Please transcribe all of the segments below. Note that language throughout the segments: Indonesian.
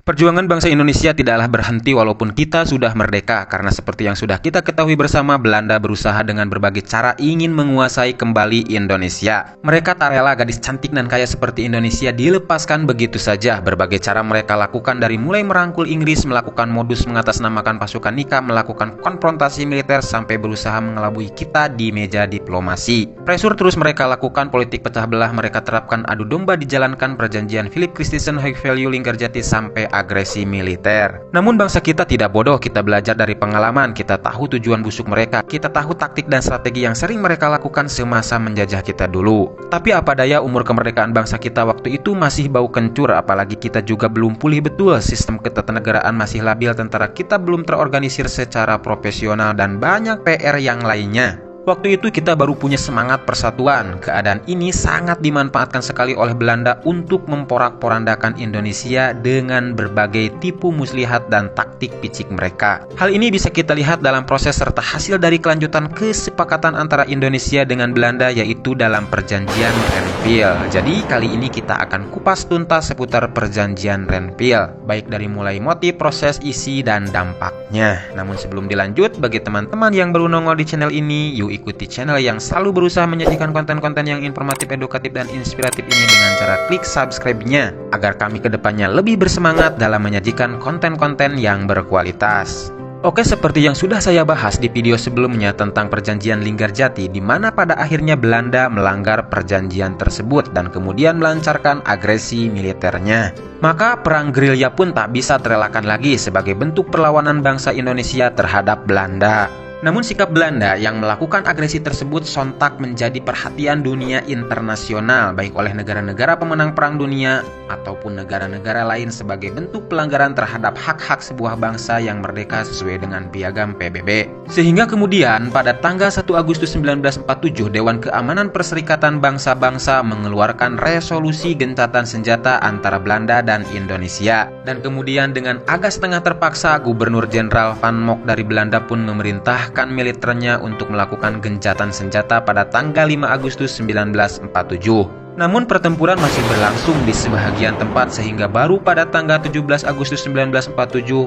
Perjuangan bangsa Indonesia tidaklah berhenti walaupun kita sudah merdeka, karena seperti yang sudah kita ketahui bersama, Belanda berusaha dengan berbagai cara ingin menguasai kembali Indonesia. Mereka tak rela gadis cantik dan kaya seperti Indonesia dilepaskan begitu saja. Berbagai cara mereka lakukan, dari mulai merangkul Inggris, melakukan modus mengatasnamakan pasukan nikah, melakukan konfrontasi militer, sampai berusaha mengelabui kita di meja diplomasi. Pressure terus mereka lakukan, politik pecah belah mereka terapkan, adu domba dijalankan, perjanjian Philip Christensen, High Value, Linggarjati, sampai agresi militer. Namun bangsa kita tidak bodoh, kita belajar dari pengalaman, kita tahu tujuan busuk mereka, kita tahu taktik dan strategi yang sering mereka lakukan semasa menjajah kita dulu. Tapi apa daya, umur kemerdekaan bangsa kita waktu itu masih bau kencur, apalagi kita juga belum pulih betul, sistem ketatanegaraan masih labil, tentara kita belum terorganisir secara profesional, dan banyak PR yang lainnya. Waktu itu kita baru punya semangat persatuan. Keadaan ini sangat dimanfaatkan sekali oleh Belanda untuk memporak-porandakan Indonesia dengan berbagai tipu muslihat dan taktik picik mereka. Hal ini bisa kita lihat dalam proses serta hasil dari kelanjutan kesepakatan antara Indonesia dengan Belanda, yaitu dalam perjanjian Renville. Jadi kali ini kita akan kupas tuntas seputar perjanjian Renville, baik dari mulai motif, proses, isi, dan dampaknya. Namun sebelum dilanjut, bagi teman-teman yang baru nongol di channel ini, yuk ikuti channel yang selalu berusaha menyajikan konten-konten yang informatif, edukatif, dan inspiratif ini dengan cara klik subscribe-nya, agar kami kedepannya lebih bersemangat dalam menyajikan konten-konten yang berkualitas. Oke, seperti yang sudah saya bahas di video sebelumnya tentang perjanjian Linggarjati, di mana pada akhirnya Belanda melanggar perjanjian tersebut dan kemudian melancarkan agresi militernya. Maka perang gerilya pun tak bisa terelakkan lagi sebagai bentuk perlawanan bangsa Indonesia terhadap Belanda. Namun sikap Belanda yang melakukan agresi tersebut sontak menjadi perhatian dunia internasional, baik oleh negara-negara pemenang perang dunia ataupun negara-negara lain, sebagai bentuk pelanggaran terhadap hak-hak sebuah bangsa yang merdeka sesuai dengan piagam PBB. Sehingga kemudian pada tanggal 1 Agustus 1947, Dewan Keamanan Perserikatan Bangsa-Bangsa mengeluarkan resolusi gencatan senjata antara Belanda dan Indonesia. Dan kemudian dengan agak setengah terpaksa, Gubernur Jenderal Van Mock dari Belanda pun memerintahkan militernya untuk melakukan gencatan senjata pada tanggal 5 Agustus 1947. Namun pertempuran masih berlangsung di sebahagian tempat, sehingga baru pada tanggal 17 Agustus 1947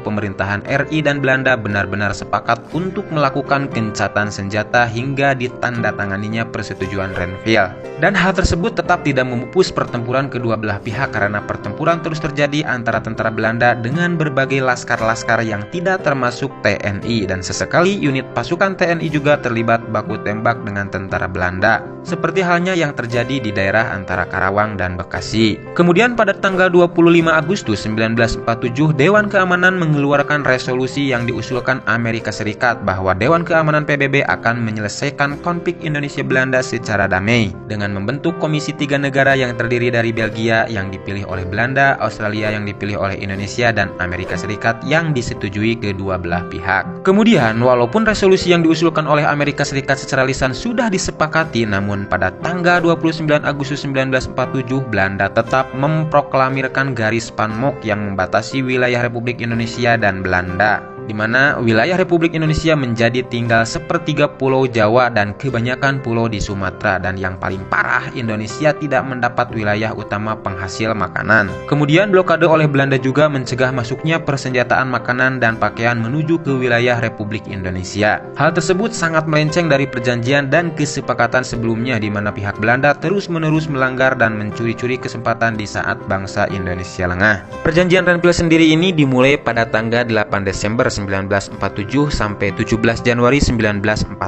pemerintahan RI dan Belanda benar-benar sepakat untuk melakukan gencatan senjata hingga ditandatanganinya persetujuan Renville. Dan hal tersebut tetap tidak memupus pertempuran kedua belah pihak, karena pertempuran terus terjadi antara tentara Belanda dengan berbagai laskar-laskar yang tidak termasuk TNI, dan sesekali unit pasukan TNI juga terlibat baku tembak dengan tentara Belanda, seperti halnya yang terjadi di daerah antara Karawang dan Bekasi. Kemudian pada tanggal 25 Agustus 1947, Dewan Keamanan mengeluarkan resolusi yang diusulkan Amerika Serikat bahwa Dewan Keamanan PBB akan menyelesaikan konflik Indonesia-Belanda secara damai dengan membentuk komisi 3 negara yang terdiri dari Belgia yang dipilih oleh Belanda, Australia yang dipilih oleh Indonesia, dan Amerika Serikat yang disetujui kedua belah pihak. Kemudian, walaupun resolusi yang diusulkan oleh Amerika Serikat secara lisan sudah disepakati, namun pada tanggal 29 Agustus 1947, Belanda tetap memproklamirkan garis Van Mock yang membatasi wilayah Republik Indonesia dan Belanda, di mana wilayah Republik Indonesia menjadi tinggal sepertiga Pulau Jawa dan kebanyakan pulau di Sumatera, dan yang paling parah, Indonesia tidak mendapat wilayah utama penghasil makanan. Kemudian blokade oleh Belanda juga mencegah masuknya persenjataan, makanan, dan pakaian menuju ke wilayah Republik Indonesia. Hal tersebut sangat melenceng dari perjanjian dan kesepakatan sebelumnya, di mana pihak Belanda terus-menerus melanggar dan mencuri-curi kesempatan di saat bangsa Indonesia lengah. Perjanjian Renville sendiri ini dimulai pada tanggal 8 Desember 1947 sampai 17 Januari 1948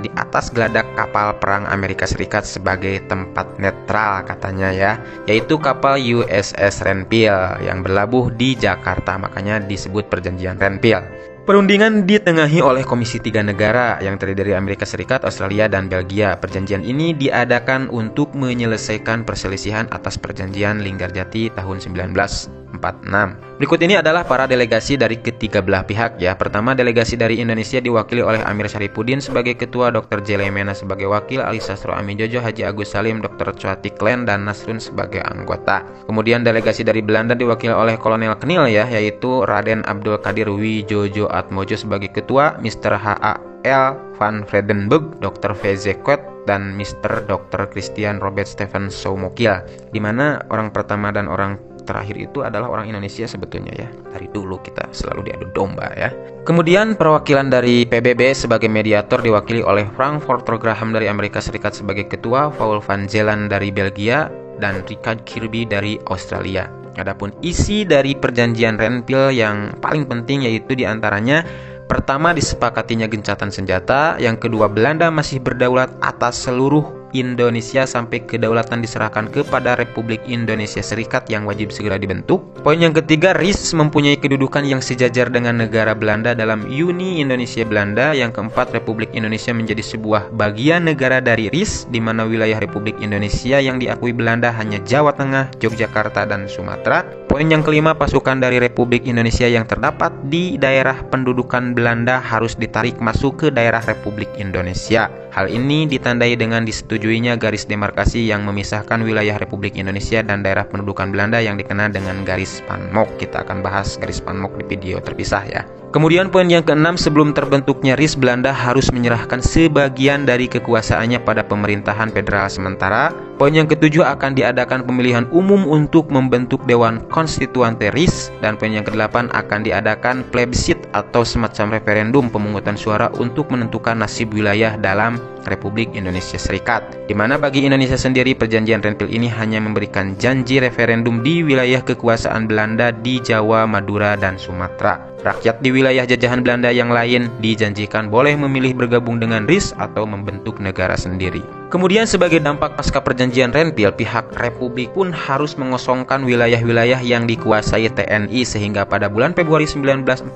di atas geladak kapal perang Amerika Serikat sebagai tempat netral, katanya ya, yaitu kapal USS Renville yang berlabuh di Jakarta, makanya disebut perjanjian Renville. Perundingan ditengahi oleh Komisi 3 negara yang terdiri dari Amerika Serikat, Australia, dan Belgia. Perjanjian ini diadakan untuk menyelesaikan perselisihan atas perjanjian Linggarjati tahun 1946. Berikut ini adalah para delegasi dari ketiga belah pihak ya. Pertama, delegasi dari Indonesia diwakili oleh Amir Syarifuddin sebagai ketua, Dr. J. Lemena sebagai wakil, Ali Sastro Amijojo, Haji Agus Salim, Dr. Chwatik Len, dan Nasrun sebagai anggota. Kemudian delegasi dari Belanda diwakili oleh Kolonel Knil ya, yaitu Raden Abdul Qadir Wijojo Atmojo sebagai ketua, Mr. H.A.L. van Vredenburg, Dr. V.Z. Kot, dan Mr. Dr. Christian Robert Stephen Soumokil, di mana orang pertama dan orang terakhir itu adalah orang Indonesia sebetulnya ya. Dari dulu kita selalu diadu domba ya. Kemudian perwakilan dari PBB sebagai mediator diwakili oleh Frank Walter Graham dari Amerika Serikat sebagai ketua, Paul van Zeeland dari Belgia, dan Richard Kirby dari Australia. Adapun isi dari perjanjian Renville yang paling penting yaitu diantaranya: pertama, disepakatinya gencatan senjata. Yang kedua, Belanda masih berdaulat atas seluruh Indonesia sampai kedaulatan diserahkan kepada Republik Indonesia Serikat yang wajib segera dibentuk. Poin yang ketiga, RIS mempunyai kedudukan yang sejajar dengan negara Belanda dalam Uni Indonesia Belanda. Yang keempat, Republik Indonesia menjadi sebuah bagian negara dari RIS, di mana wilayah Republik Indonesia yang diakui Belanda hanya Jawa Tengah, Yogyakarta, dan Sumatera. Poin yang kelima, pasukan dari Republik Indonesia yang terdapat di daerah pendudukan Belanda harus ditarik masuk ke daerah Republik Indonesia. Hal ini ditandai dengan disetujuinya garis demarkasi yang memisahkan wilayah Republik Indonesia dan daerah pendudukan Belanda yang dikenal dengan garis Panmok. Kita akan bahas garis Panmok di video terpisah ya. Kemudian poin yang keenam, sebelum terbentuknya RIS, Belanda harus menyerahkan sebagian dari kekuasaannya pada pemerintahan federal sementara. Poin yang ketujuh, akan diadakan pemilihan umum untuk membentuk Dewan Konstituante RIS. Dan poin yang kedelapan, akan diadakan plebiscit atau semacam referendum pemungutan suara untuk menentukan nasib wilayah dalam Republik Indonesia Serikat. Di mana bagi Indonesia sendiri, perjanjian Renville ini hanya memberikan janji referendum di wilayah kekuasaan Belanda di Jawa, Madura, dan Sumatera. Rakyat di wilayah jajahan Belanda yang lain dijanjikan boleh memilih bergabung dengan RIS atau membentuk negara sendiri. Kemudian sebagai dampak pasca perjanjian Renville, pihak Republik pun harus mengosongkan wilayah-wilayah yang dikuasai TNI, sehingga pada bulan Februari 1948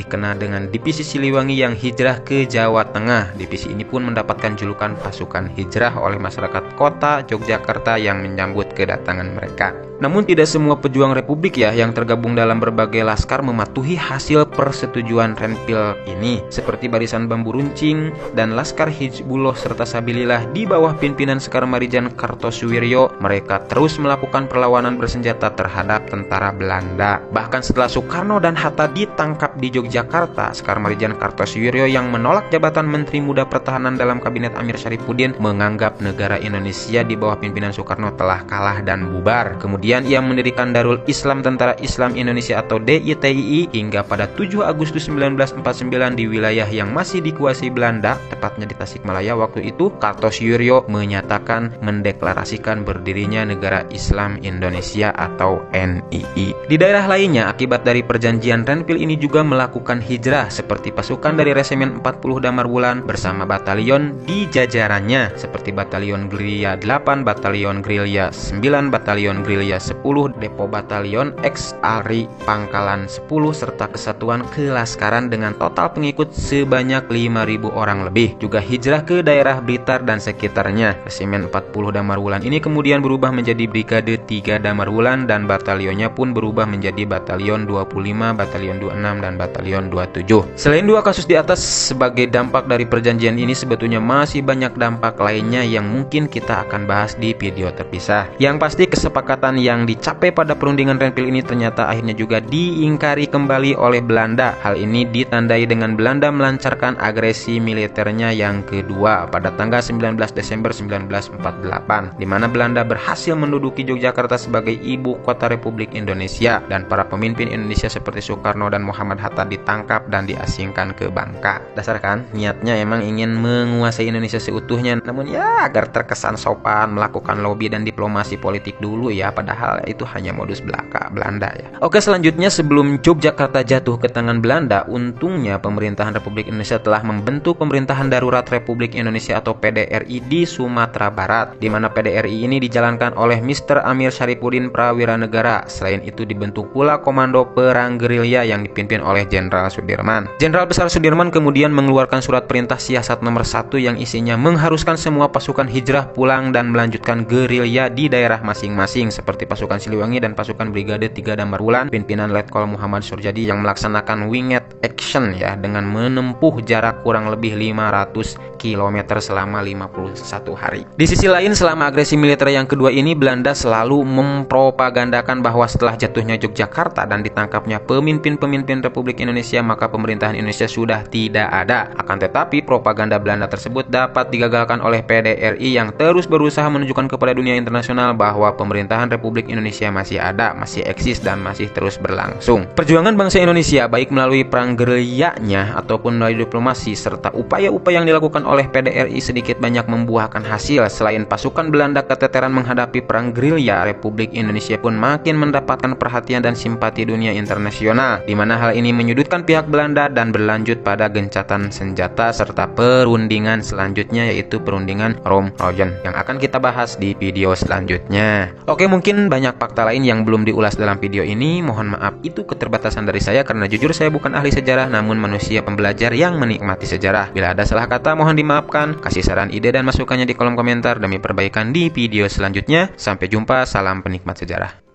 dikenal dengan Divisi Siliwangi yang hijrah ke Jawa Tengah. Divisi ini pun mendapatkan julukan pasukan hijrah oleh masyarakat kota Yogyakarta yang menyambut kedatangan mereka. Namun tidak semua pejuang Republik ya yang tergabung dalam berbagai laskar mematuhi hasil persetujuan Renville ini, seperti Barisan Bambu Runcing dan Laskar Hizbullah serta Sabilillah di bawah pimpinan Sekar Marijan Kartosuwiryo. Mereka terus melakukan perlawanan bersenjata terhadap tentara Belanda. Bahkan setelah Soekarno dan Hatta ditangkap di Yogyakarta, Sekar Marijan Kartosuwiryo yang menolak jabatan Menteri Muda Pertahanan dalam Kabinet Amir Syarifuddin menganggap negara Indonesia di bawah pimpinan Soekarno telah kalah dan bubar. Kemudian ia mendirikan Darul Islam Tentara Islam Indonesia atau DITII hingga pada 7 Agustus 1949 di wilayah yang masih dikuasai Belanda, tepatnya di Tasikmalaya. Waktu itu Kartosuwiryo menyatakan mendeklarasikan berdirinya Negara Islam Indonesia atau NII. Di daerah lainnya, akibat dari perjanjian Renville ini juga melakukan hijrah, seperti pasukan dari Resemen 40 Damar Wulan bersama batalion di jajarannya seperti Batalion Gerilya 8, Batalion Gerilya 9, Batalion Gerilya 10, Depo Batalion X Ari Pangkalan 10, serta Kesatuan Kelaskaran dengan total pengikut sebanyak 5.000 orang lebih. Juga hijrah ke daerah Blitar dan sekitarnya. Resimen 40 Damar Wulan ini kemudian berubah menjadi Brigade 3 Damar Wulan dan batalionnya pun berubah menjadi Batalion 25, Batalion 26, dan Batalion 27. Selain dua kasus di atas sebagai dampak dari perjanjian ini, sebetulnya masih banyak dampak lainnya yang mungkin kita akan bahas di video terpisah. Yang pasti kesepakatan yang dicapai pada perundingan Renville ini ternyata akhirnya juga diingkari kembali oleh Belanda. Hal ini ditandai dengan Belanda melancarkan agresi militernya yang kedua pada tanggal 19 Desember 1948, di mana Belanda berhasil menduduki Yogyakarta sebagai ibu kota Republik Indonesia, dan para pemimpin Indonesia seperti Soekarno dan Muhammad Hatta ditangkap dan diasingkan ke Bangka. Dasar kan, niatnya emang ingin menguasai Indonesia seutuhnya, namun ya agar terkesan sopan melakukan lobby dan diplomasi politik dulu ya, padahal padahal itu hanya modus belaka Belanda ya. Oke, selanjutnya sebelum Yogyakarta jatuh ke tangan Belanda, untungnya pemerintahan Republik Indonesia telah membentuk Pemerintahan Darurat Republik Indonesia atau PDRI di Sumatera Barat, di mana PDRI ini dijalankan oleh Mr. Amir Syarifuddin Prawiranegara. Selain itu dibentuk pula Komando Perang Gerilya yang dipimpin oleh Jenderal Sudirman. Jenderal Besar Sudirman kemudian mengeluarkan surat perintah siasat nomor 1 yang isinya mengharuskan semua pasukan hijrah pulang dan melanjutkan gerilya di daerah masing-masing, seperti pasukan Siliwangi dan pasukan Brigade 3 Damar Wulan pimpinan Letkol Muhammad Surjadi yang melaksanakan winged action ya, dengan menempuh jarak kurang lebih 500 km selama 51 hari. Di sisi lain, selama agresi militer yang kedua ini, Belanda selalu mempropagandakan bahwa setelah jatuhnya Yogyakarta dan ditangkapnya pemimpin-pemimpin Republik Indonesia, maka pemerintahan Indonesia sudah tidak ada. Akan tetapi propaganda Belanda tersebut dapat digagalkan oleh PDRI yang terus berusaha menunjukkan kepada dunia internasional bahwa pemerintahan Republik Indonesia masih ada, masih eksis, dan masih terus berlangsung. Perjuangan bangsa Indonesia baik melalui perang gerilyanya ataupun melalui diplomasi serta upaya-upaya yang dilakukan oleh PDRI sedikit banyak membuahkan hasil. Selain pasukan Belanda keteteran menghadapi perang gerilya, Republik Indonesia pun makin mendapatkan perhatian dan simpati dunia internasional, di mana hal ini menyudutkan pihak Belanda dan berlanjut pada gencatan senjata serta perundingan selanjutnya, yaitu perundingan Romrogen yang akan kita bahas di video selanjutnya. Oke, mungkin banyak fakta lain yang belum diulas dalam video ini. Mohon maaf, itu keterbatasan dari saya karena jujur saya bukan ahli sejarah, namun manusia pembelajar yang menikmati sejarah. Bila ada salah kata mohon dimaafkan. Kasih saran, ide, dan masukannya di kolom komentar demi perbaikan di video selanjutnya. Sampai jumpa, salam penikmat sejarah.